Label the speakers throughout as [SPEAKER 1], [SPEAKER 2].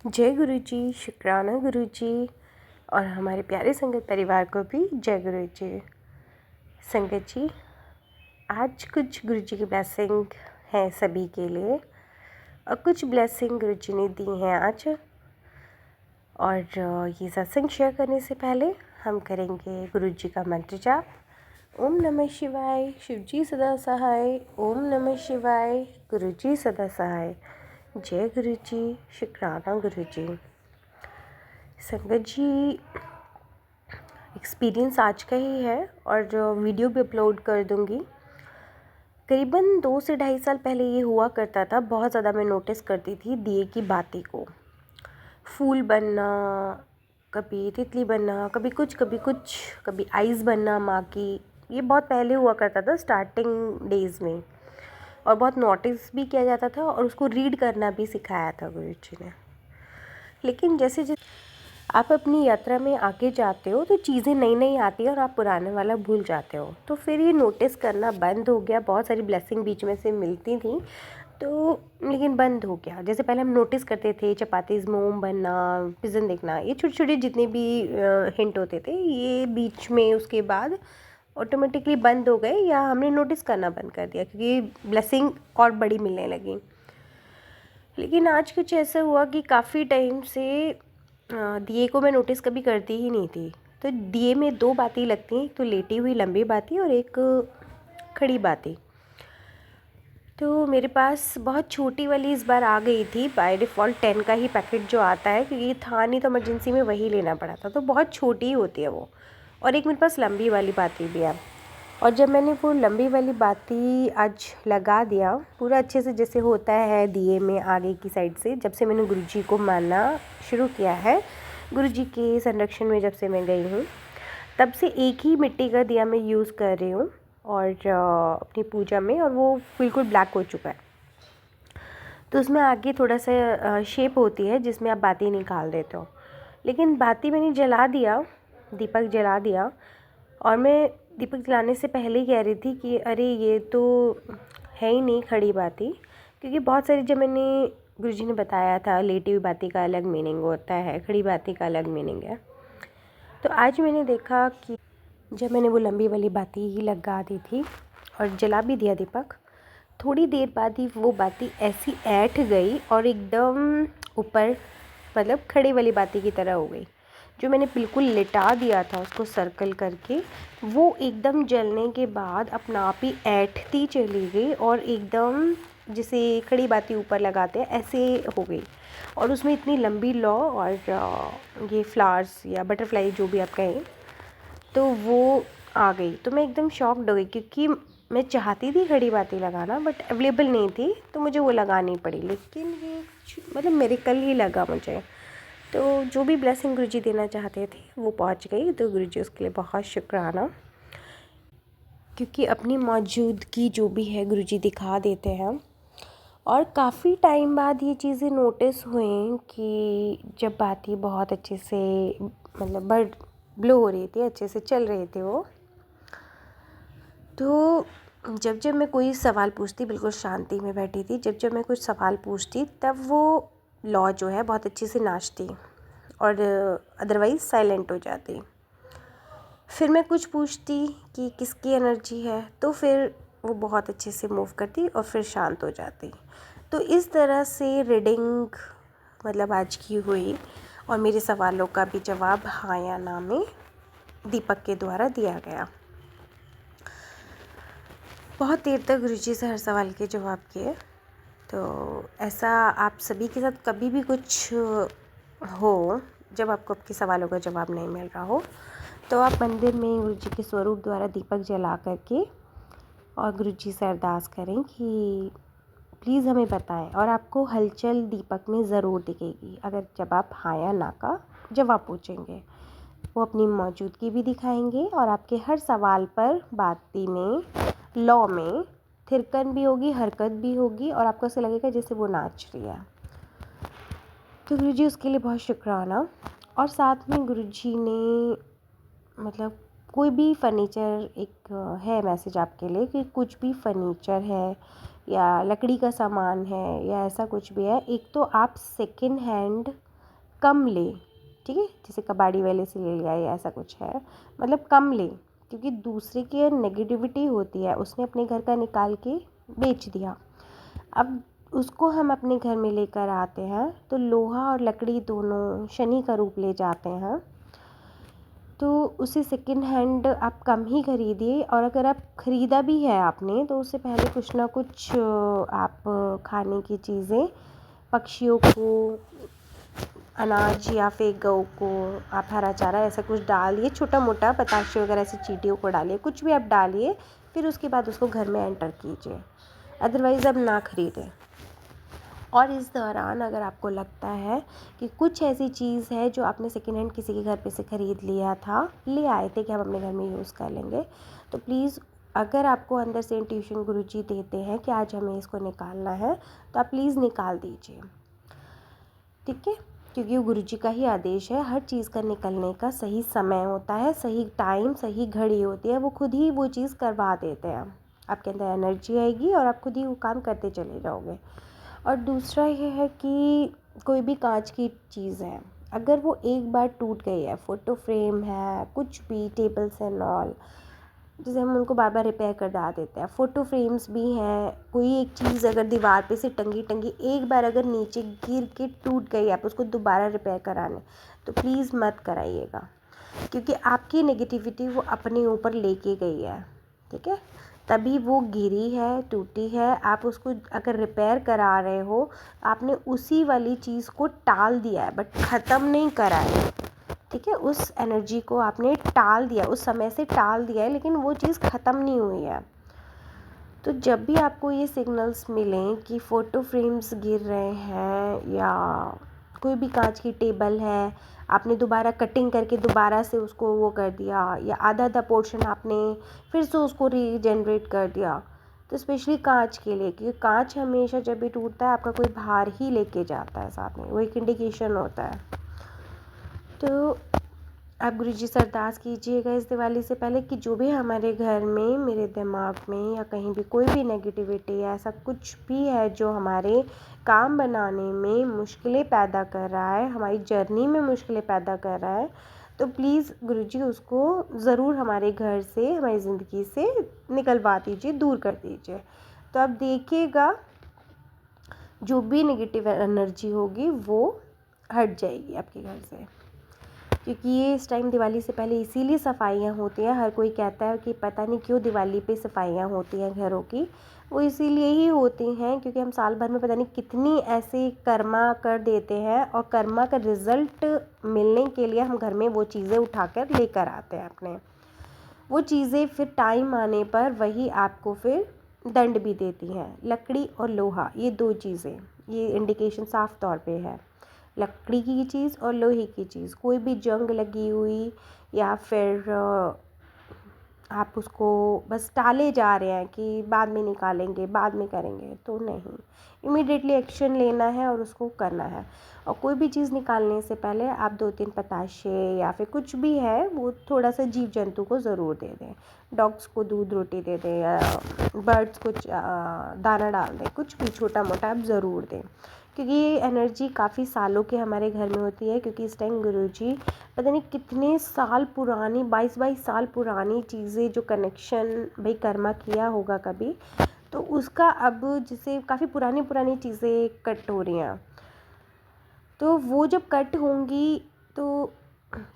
[SPEAKER 1] जय गुरु जी, शुक्राना गुरु जी और हमारे प्यारे संगत परिवार को भी जय गुरु जी। संगत जी, आज कुछ गुरु जी की ब्लेसिंग है सभी के लिए और कुछ ब्लेसिंग गुरु जी ने दी हैं आज। और ये सत्संग शेयर करने से पहले हम करेंगे गुरु जी का मंत्र जाप। ओम नमः शिवाय, शिव जी सदा सहाय। ओम नमः शिवाय, गुरु जी सदा सहाय। जय गुरु जी, शुक्राना गुरु जी। संगत जी, एक्सपीरियंस आज का ही है और वीडियो भी अपलोड कर दूंगी। करीबन 2 से 2.5 साल पहले ये हुआ करता था। बहुत ज़्यादा मैं नोटिस करती थी दिए की बाती को। फूल बनना, कभी तितली बनना, कभी कुछ कभी आइज़ बनना माँ की। ये बहुत पहले हुआ करता था, स्टार्टिंग डेज़ में, और बहुत नोटिस भी किया जाता था और उसको रीड करना भी सिखाया था गुरु जी ने। लेकिन जैसे जैसे आप अपनी यात्रा में आगे जाते हो तो चीज़ें नई नई आती है और आप पुराने वाला भूल जाते हो। तो फिर ये नोटिस करना बंद हो गया। बहुत सारी ब्लेसिंग बीच में से मिलती थी तो, लेकिन बंद हो गया। जैसे पहले हम नोटिस करते थे चपातीज़ मोम बनना, पिज़न देखना, ये छोटे छोटे जितने भी हिंट होते थे, ये बीच में उसके बाद ऑटोमेटिकली बंद हो गए या हमने नोटिस करना बंद कर दिया क्योंकि ब्लेसिंग और बड़ी मिलने लगी। लेकिन आज कुछ ऐसा हुआ कि काफ़ी टाइम से दिए को मैं नोटिस कभी करती ही नहीं थी। तो दिए में 2 बाती लगती हैं, एक तो लेटी हुई लंबी बाती और एक खड़ी बाती। तो मेरे पास बहुत छोटी वाली इस बार आ गई थी। बाय डिफ़ॉल्ट 10 का ही पैकेट जो आता है, क्योंकि ये था नहीं तो इमरजेंसी में वही लेना पड़ा था, तो बहुत छोटी ही होती है वो। और एक मेरे पास लंबी वाली बाती भी है। और जब मैंने वो लंबी वाली बाती आज लगा दिया पूरा अच्छे से, जैसे होता है दिए में आगे की साइड से, जब से मैंने गुरुजी को मानना शुरू किया है, गुरुजी के संरक्षण में जब से मैं गई हूँ, तब से एक ही मिट्टी का दिया मैं यूज़ कर रही हूँ और अपनी पूजा में, और वो बिल्कुल ब्लैक हो चुका है। तो उसमें आगे थोड़ा सा शेप होती है जिसमें आप बाती निकाल देते हो। लेकिन बाती मैंने जला दिया, दीपक जला दिया, और मैं दीपक जलाने से पहले ही कह रही थी कि अरे ये तो है ही नहीं खड़ी बाती, क्योंकि बहुत सारी जब मैंने गुरुजी ने बताया था लेटी हुई बाती का अलग मीनिंग होता है, खड़ी बाती का अलग मीनिंग है। तो आज मैंने देखा कि जब मैंने वो लंबी वाली बाती ही लगा दी थी और जला भी दिया दीपक, थोड़ी देर बाद ही वो बाती ऐसी ऐंठ गई और एकदम ऊपर, मतलब खड़ी वाली बाती की तरह हो गई। जो मैंने बिल्कुल लिटा दिया था उसको सर्कल करके, वो एकदम जलने के बाद अपना आप ही ऐंठती चली गई और एकदम जैसे खड़ी बाती ऊपर लगाते हैं ऐसे हो गई। और उसमें इतनी लंबी लौ और ये फ्लावर्स या बटरफ्लाई जो भी आप कहें, तो वो आ गई। तो मैं एकदम शॉक्ड हो गई क्योंकि मैं चाहती थी खड़ी बाती लगाना, बट अवेलेबल नहीं थी तो मुझे वो लगानी पड़ी। लेकिन ये मतलब मिरेकल ही लगा मुझे। तो जो भी ब्लेसिंग गुरुजी देना चाहते थे वो पहुंच गई। तो गुरुजी उसके लिए बहुत शुक्राना, क्योंकि अपनी मौजूदगी जो भी है गुरुजी दिखा देते हैं। और काफ़ी टाइम बाद ये चीज़ें नोटिस हुई कि जब बाती बहुत अच्छे से, मतलब बर्ड ब्लो हो रही थी, अच्छे से चल रहे थे वो, तो जब जब मैं कोई सवाल पूछती, बिल्कुल शांति में बैठी थी, जब जब मैं कुछ सवाल पूछती तब वो लौ जो है बहुत अच्छे से नाचती और अदरवाइज़ साइलेंट हो जाती। फिर मैं कुछ पूछती कि किसकी एनर्जी है, तो फिर वो बहुत अच्छे से मूव करती और फिर शांत हो जाती। तो इस तरह से रीडिंग मतलब आज की हुई और मेरे सवालों का भी जवाब हाँ या ना में दीपक के द्वारा दिया गया। बहुत देर तक गुरुजी से हर सवाल के जवाब किए। तो ऐसा आप सभी के साथ कभी भी कुछ हो, जब आपको आपके सवालों का जवाब नहीं मिल रहा हो, तो आप मंदिर में गुरुजी के स्वरूप द्वारा दीपक जला करके और गुरुजी से अरदास करें कि प्लीज़ हमें बताएं, और आपको हलचल दीपक में ज़रूर दिखेगी अगर जब आप हाँ या ना का जवाब पूछेंगे। वो अपनी मौजूदगी भी दिखाएंगे और आपके हर सवाल पर बाती में, लॉ में थिरकन भी होगी, हरकत भी होगी और आपको ऐसा लगेगा जैसे वो नाच रही है। तो गुरुजी उसके लिए बहुत शुक्राना। और साथ में गुरुजी ने, मतलब कोई भी फर्नीचर, एक है मैसेज आपके लिए कि कुछ भी फर्नीचर है या लकड़ी का सामान है या ऐसा कुछ भी है, एक तो आप सेकंड हैंड कम ले, ठीक है, जैसे कबाड़ी वाले से ले लिया या ऐसा कुछ है, मतलब कम ले, क्योंकि दूसरे की नेगेटिविटी होती है, उसने अपने घर का निकाल के बेच दिया, अब उसको हम अपने घर में लेकर आते हैं तो लोहा और लकड़ी दोनों शनि का रूप ले जाते हैं। तो उसे सेकंड हैंड आप कम ही खरीदिए, और अगर आप ख़रीदा भी है आपने तो उससे पहले कुछ ना कुछ आप खाने की चीज़ें पक्षियों को, अनाज या फिर गऊ को आप हरा चारा ऐसा कुछ डालिए, छोटा मोटा बताशे वगैरह ऐसे चींटियों को डालिए, कुछ भी आप डालिए, फिर उसके बाद उसको घर में एंटर कीजिए, अदरवाइज़ अब ना ख़रीदें। और इस दौरान अगर आपको लगता है कि कुछ ऐसी चीज़ है जो आपने सेकेंड हैंड किसी के घर पे से ख़रीद लिया था, ले आए थे कि हम अपने घर में यूज़ कर लेंगे, तो प्लीज़ अगर आपको अंदर से इंट्यूशन गुरुजी देते हैं कि आज हमें इसको निकालना है, तो आप प्लीज़ निकाल दीजिए, ठीक है, क्योंकि वो गुरुजी का ही आदेश है। हर चीज़ का निकलने का सही समय होता है, सही टाइम, सही घड़ी होती है, वो खुद ही वो चीज़ करवा देते हैं। आपके अंदर एनर्जी आएगी और आप खुद ही वो काम करते चले जाओगे। और दूसरा ये है कि कोई भी कांच की चीज़ है, अगर वो एक बार टूट गई है, फ़ोटो फ्रेम है, कुछ भी टेबल्स एंड ऑल, जैसे हम उनको बार बार रिपेयर कर देते हैं, फ़ोटो फ्रेम्स भी हैं, कोई एक चीज़ अगर दीवार पे से टंगी टंगी एक बार अगर नीचे गिर के टूट गई, आप उसको दोबारा रिपेयर कराने, तो प्लीज़ मत कराइएगा, क्योंकि आपकी नेगेटिविटी वो अपने ऊपर लेके गई है, ठीक है, तभी वो गिरी है, टूटी है। आप उसको अगर रिपेयर करा रहे हो, आपने उसी वाली चीज़ को टाल दिया है, बट ख़त्म नहीं करा है, ठीक है, उस एनर्जी को आपने टाल दिया, उस समय से टाल दिया है, लेकिन वो चीज़ ख़त्म नहीं हुई है। तो जब भी आपको ये सिग्नल्स मिलें कि फ़ोटो फ्रेम्स गिर रहे हैं या कोई भी कांच की टेबल है, आपने दोबारा कटिंग करके दोबारा से उसको वो कर दिया, या आधा आधा पोर्शन आपने फिर से उसको रीजनरेट कर दिया, तो स्पेशली कांच के लिए, क्योंकि कांच हमेशा जब भी टूटता है आपका कोई भार ही लेके जाता है साथ में, वो एक इंडिकेशन होता है। तो आप गुरुजी से अरदास कीजिएगा इस दिवाली से पहले कि जो भी हमारे घर में, मेरे दिमाग में या कहीं भी कोई भी नेगेटिविटी या ऐसा कुछ भी है जो हमारे काम बनाने में मुश्किलें पैदा कर रहा है, हमारी जर्नी में मुश्किलें पैदा कर रहा है, तो प्लीज़ गुरुजी उसको ज़रूर हमारे घर से, हमारी ज़िंदगी से निकलवा दीजिए, दूर कर दीजिए। तो आप देखिएगा जो भी नेगेटिव एनर्जी होगी वो हट जाएगी आपके घर से, क्योंकि ये इस टाइम दिवाली से पहले इसीलिए सफाइयाँ होती हैं। हर कोई कहता है कि पता नहीं क्यों दिवाली पे सफाइयाँ होती हैं घरों की, वो इसीलिए ही होती हैं क्योंकि हम साल भर में पता नहीं कितनी ऐसे कर्मा कर देते हैं, और कर्मा का रिज़ल्ट मिलने के लिए हम घर में वो चीज़ें उठाकर लेकर आते हैं अपने, वो चीज़ें फिर टाइम आने पर वही आपको फिर दंड भी देती हैं। लकड़ी और लोहा, ये दो चीज़ें, ये इंडिकेशन साफ तौर पे है, लकड़ी की चीज़ और लोहे की चीज़, कोई भी जंग लगी हुई या फिर आप उसको बस टाले जा रहे हैं कि बाद में निकालेंगे, बाद में करेंगे, तो नहीं, इमीडिएटली एक्शन लेना है और उसको करना है। और कोई भी चीज़ निकालने से पहले आप 2-3 पताशे या फिर कुछ भी है वो थोड़ा सा जीव जंतु को ज़रूर दे दें, डॉग्स को दूध रोटी दे दें या बर्ड्स को दाना डाल दें, कुछ भी छोटा मोटा आप ज़रूर दें, क्योंकि ये एनर्जी काफ़ी सालों के हमारे घर में होती है। क्योंकि इस टाइम गुरुजी पता नहीं कितने साल पुरानी, 22-22 साल पुरानी चीज़ें जो कनेक्शन भाई कर्मा किया होगा कभी, तो उसका अब जैसे काफ़ी पुरानी पुरानी चीज़ें कट हो रही हैं, तो वो जब कट होंगी तो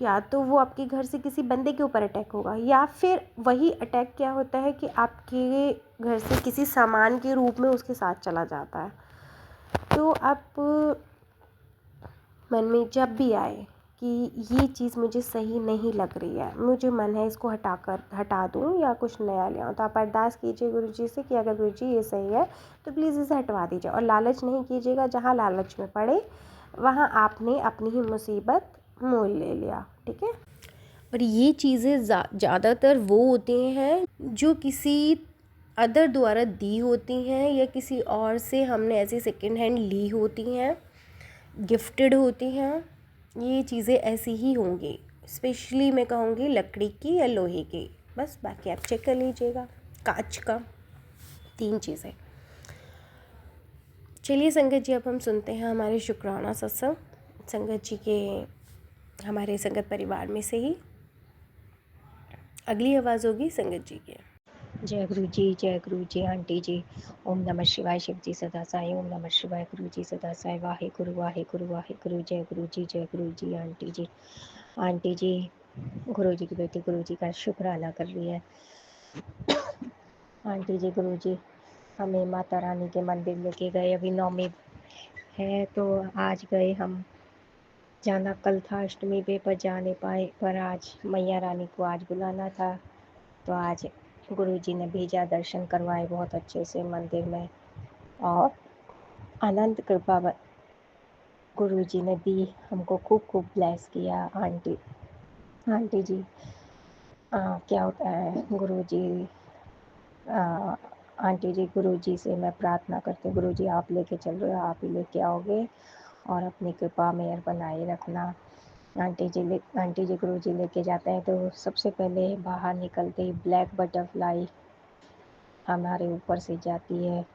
[SPEAKER 1] या तो वो आपके घर से किसी बंदे के ऊपर अटैक होगा, या फिर वही अटैक क्या होता है कि आपके घर से किसी सामान के रूप में उसके साथ चला जाता है। तो आप मन में जब भी आए कि ये चीज़ मुझे सही नहीं लग रही है, मुझे मन है इसको हटा दूँ या कुछ नया ले आऊँ, तो आप अरदास कीजिए गुरुजी से कि अगर गुरुजी ये सही है तो प्लीज़ इसे हटवा दीजिए। और लालच नहीं कीजिएगा, जहाँ लालच में पड़े वहाँ आपने अपनी ही मुसीबत मोल ले लिया, ठीक है। और ये चीज़ें ज़्यादातर वो होती हैं जो किसी अदर द्वारा दी होती हैं या किसी और से हमने ऐसी सेकंड हैंड ली होती हैं, गिफ्टेड होती हैं, ये चीज़ें ऐसी ही होंगी, स्पेशली मैं कहूँगी लकड़ी की या लोहे की, बस बाकी आप चेक कर लीजिएगा, कांच का, 3 चीज़ें। चलिए संगत जी, अब हम सुनते हैं हमारे शुक्राना सत्संग। संगत जी के, हमारे संगत परिवार में से ही। अगली आवाज़ होगी संगत जी की।
[SPEAKER 2] जय गुरु जी आंटी जी। ओम नमः शिवाय शिव जी सदा साई। ओम नमः शिवाय गुरु जी सदा साई। वाहे गुरु वाहे गुरु वाहे गुरु। जय गुरु जी आंटी जी। आंटी जी गुरु जी की बेटी गुरु जी का शुक्राना कर रही है। आंटी जी गुरु जी हमें माता रानी के मंदिर लेके गए, अभी नौमी है तो आज गए हम। जाना कल था अष्टमी पे पर जा नहीं पाए, पर आज मैया रानी को आज बुलाना था तो आज गुरुजी ने भेजा, दर्शन करवाए बहुत अच्छे से मंदिर में और अनंत कृपा गुरुजी ने दी, हमको खूब खूब ब्लेस किया। आंटी जी क्या होता है गुरुजी, आंटी जी गुरुजी से मैं प्रार्थना करती हूँ, गुरुजी आप लेके चल रहे हो, आप ही लेके आओगे और अपनी कृपा मेहर बनाए रखना। आंटी जी गुरुजी लेके जाते हैं तो सबसे पहले बाहर निकलते ही ब्लैक बटरफ्लाई हमारे ऊपर से जाती है।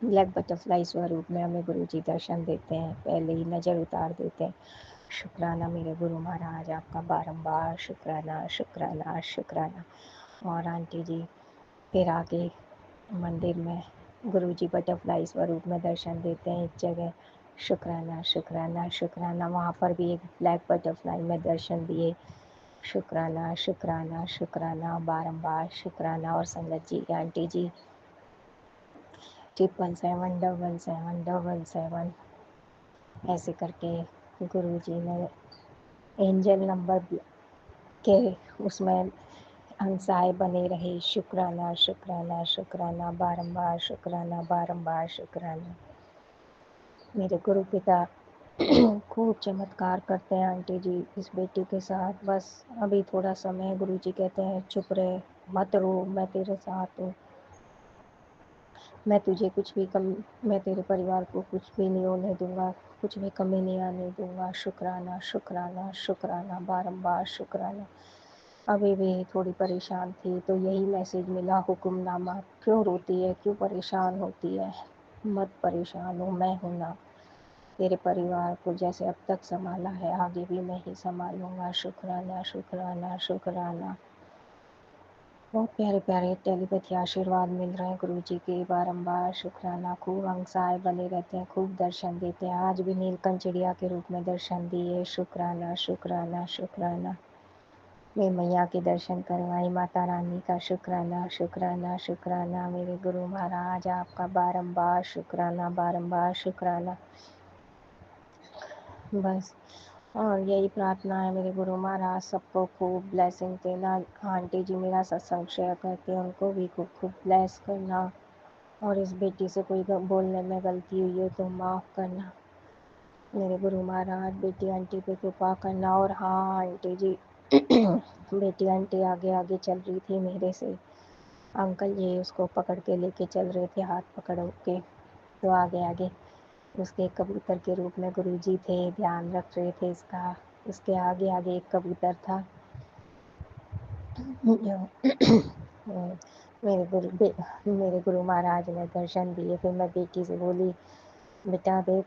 [SPEAKER 2] ब्लैक बटरफ्लाई स्वरूप में हमें गुरुजी दर्शन देते हैं, पहले ही नज़र उतार देते हैं। शुक्राना मेरे गुरु महाराज, आपका बारंबार शुक्राना शुक्राना शुक्राना। और आंटी जी फिर आगे मंदिर में गुरुजी बटरफ्लाई स्वरूप में दर्शन देते हैं एक जगह। शुक्राना शुक्राना शुक्राना, वहाँ पर भी एक ब्लैक बटरफ्लाई में दर्शन दिए। शुक्राना शुक्राना शुक्राना, बारंबार शुक्राना। और संगत जी आंटी जी 7777777 ऐसे करके गुरुजी ने एंजल नंबर के उसमें हंसाए बने रहे। शुक्राना शुक्राना शुक्राना, बारंबार शुक्राना बारंबार शुक्राना। मेरे गुरु पिता खूब चमत्कार करते हैं आंटी जी इस बेटी के साथ। बस अभी थोड़ा समय, गुरुजी कहते हैं चुप रहे, मत रो, मैं तेरे साथ हूँ, मैं तुझे कुछ भी कम, मैं तेरे परिवार को कुछ भी नहीं होने दूंगा, कुछ भी कमी नहीं आने दूंगा। शुक्राना शुक्राना शुक्राना, बारंबार शुक्राना। अभी भी थोड़ी परेशान थी तो यही मैसेज मिला, हुक्मनामा। क्यों रोती है, क्यों परेशान होती है, मत परेशान हो, मैं हूँ ना। तेरे परिवार को जैसे अब तक संभाला है आगे भी मैं ही संभालूंगा। शुक्राना शुक्राना शुक्राना। बहुत प्यारे प्यारे टेलीपैथी आशीर्वाद मिल रहे हैं गुरुजी के, बारंबार शुक्राना। खूब अंसाए बने रहते हैं, खूब दर्शन देते हैं। आज भी नीलकंठ चिड़िया के रूप में दर्शन दिए। शुक्राना शुक्राना शुक्राना। मैं मैया के दर्शन करवाई, माता रानी का शुक्राना शुक्राना शुक्राना। मेरे गुरु महाराज आपका बारंबार शुक्राना बारंबार शुक्राना। बस और यही प्रार्थना है मेरे गुरु महाराज सबको खूब ब्लेसिंग देना। आंटी जी मेरा सत्संग शेयर करते हैं, उनको भी खूब खूब ब्लेस करना। और इस बेटी से कोई बोलने में गलती हुई हो तो माफ़ करना मेरे गुरु महाराज। बेटी आंटी पे कृपा करना। और हाँ आंटी जी बेटी आंटी आगे आगे चल रही थी मेरे से, अंकल जी उसको पकड़ के लेके चल रहे थे, हाथ पकड़ के, तो आगे आगे उसके कबूतर के रूप में गुरुजी थे, ध्यान रख रहे थे इसका। इसके आगे आगे एक कबूतर था जो मेरे गुरु महाराज ने दर्शन दिए। फिर मैं बेटी से बोली, बेटा देख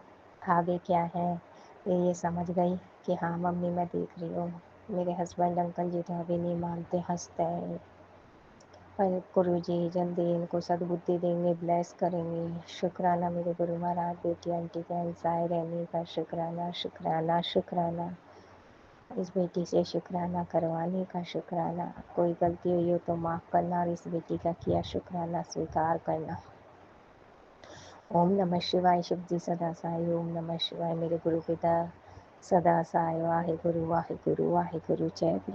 [SPEAKER 2] आगे क्या है। ये समझ गई कि हाँ मम्मी मैं देख रही हूँ। मेरे हस्बैंड अंकल जी तो अभी नहीं मानते, हंसते हैं, पर गुरुजी जल्दी इनको सद्बुद्धि देंगे, ब्लेस करेंगे। शुक्राना मेरे गुरु महाराज, बेटी आंटी के अंसाए रहने का शुक्राना शुक्राना शुक्राना। इस बेटी से शुक्राना करवाने का शुक्राना। कोई गलती हुई हो तो माफ़ करना और इस बेटी का किया शुक्राना स्वीकार करना। ओम नमः शिवाय शिव जी सदा साई। ओम नमः शिवाय मेरे गुरु पिता सदा साई। वाहे गुरु वाहे गुरु वाहे गुरु। जय गुरु।